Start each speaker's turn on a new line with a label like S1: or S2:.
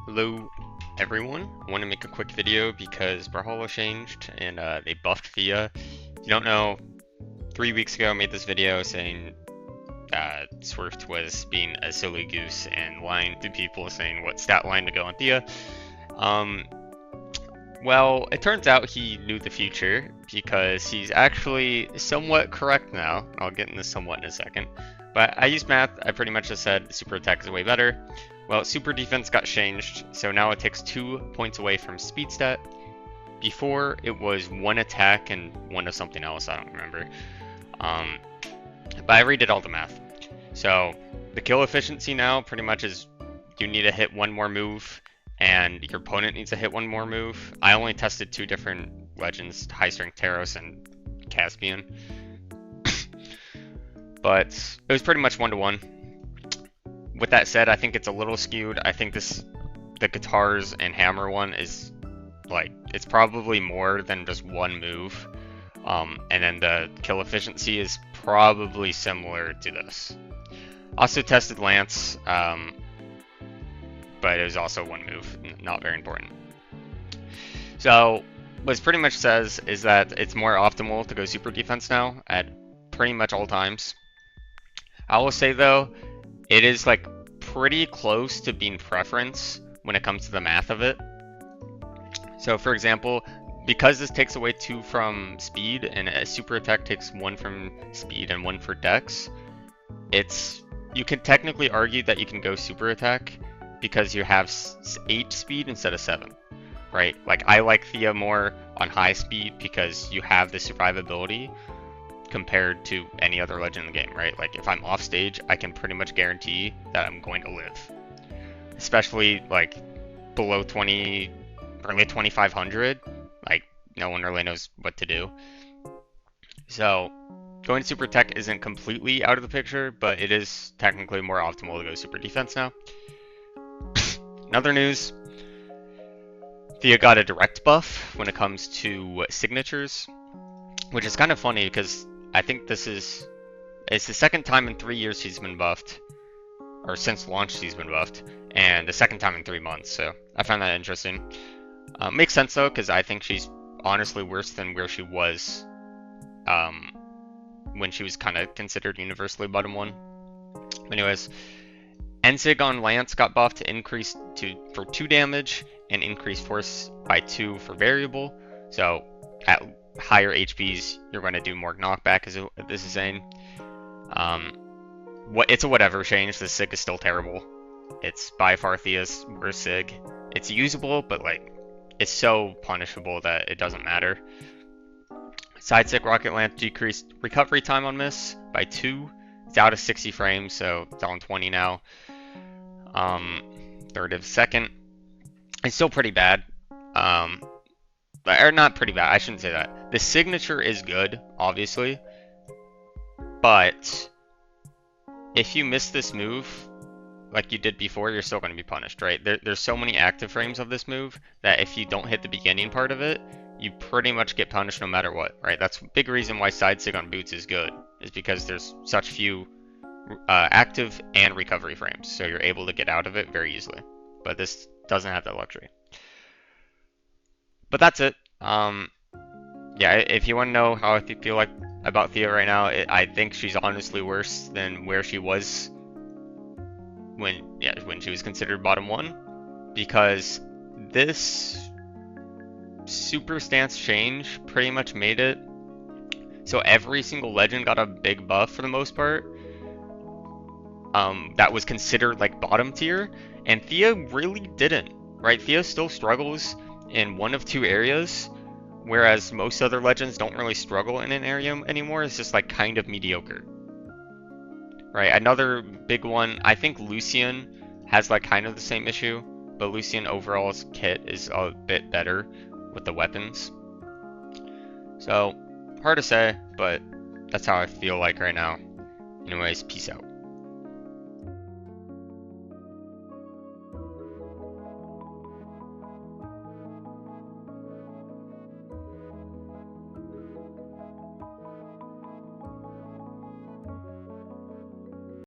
S1: Hello everyone, I want to make a quick video because brawlhalla changed and they buffed Thea. If you don't know, 3 weeks ago I made this video saying Swift was being a silly goose and lying to people saying what stat line to go on Thea. Well, it turns out he knew the future because he's actually somewhat correct now. I'll get into somewhat in a second. But I used math, I pretty much just said super attack is way better. Well, super defense got changed, so now it takes 2 points away from speed stat. Before, it was 1 attack and 1 of something else, I don't remember. But I redid all the math. So, the kill efficiency now pretty much is you need to hit 1 more move, and your opponent needs to hit 1 more move. I only tested 2 different legends, High Strength Taros and Caspian. But it was pretty much 1-to-1. With that said, I think it's a little skewed. I think the guitars and hammer one is like, it's probably more than just 1 move. And then the kill efficiency is probably similar to this. Also tested Lance, but it was also 1 move, not very important. So what it pretty much says is that it's more optimal to go super defense now at pretty much all times. I will say though, it is like pretty close to being preference when it comes to the math of it. So for example, because this takes away 2 from speed and a super attack takes 1 from speed and 1 for dex, you can technically argue that you can go super attack because you have 8 speed instead of 7, right? Like I like Thea more on high speed because you have the survivability compared to any other legend in the game, right? Like if I'm off stage, I can pretty much guarantee that I'm going to live. Especially like below 20, early 2500, like no one really knows what to do. So going super tech isn't completely out of the picture, but it is technically more optimal to go super defense now. In other news, Thea got a direct buff when it comes to signatures, which is kind of funny because I think it's the second time in 3 years she's been buffed, or since launch she's been buffed, and the second time in 3 months, so I find that interesting. Makes sense though, because I think she's honestly worse than where she was when she was kind of considered universally bottom 1. Anyways, Ensig on Lance got buffed to increase for 2 damage and increase force by 2 for variable, so at higher HPs, you're going to do more knockback, as this is saying. It's a whatever change. The sig is still terrible. It's by far Thea's worst sig. It's usable, but like, it's so punishable that it doesn't matter. Side stick rocket lamp decreased recovery time on miss by 2. It's out of 60 frames, so it's on 20 now. Third of second. It's still pretty bad. Or not pretty bad, I shouldn't say that. The signature is good, obviously, but if you miss this move like you did before, you're still going to be punished, right? There's so many active frames of this move that if you don't hit the beginning part of it, you pretty much get punished no matter what, right? That's a big reason why side sig on boots is good, is because there's such few active and recovery frames, so you're able to get out of it very easily. But this doesn't have that luxury. But that's it. Yeah, if you want to know how I feel like about Thea right now, I think she's honestly worse than where she was when she was considered bottom 1, because this super stance change pretty much made it so every single legend got a big buff for the most part. That was considered like bottom tier, and Thea really didn't, right? Thea still struggles in 1 of 2 areas, whereas most other legends don't really struggle in an area anymore. It's just like kind of mediocre, right? Another big one, I think Lucian has like kind of the same issue, but Lucian overall's kit is a bit better with the weapons. So hard to say, but that's how I feel like right now. Anyways, peace out.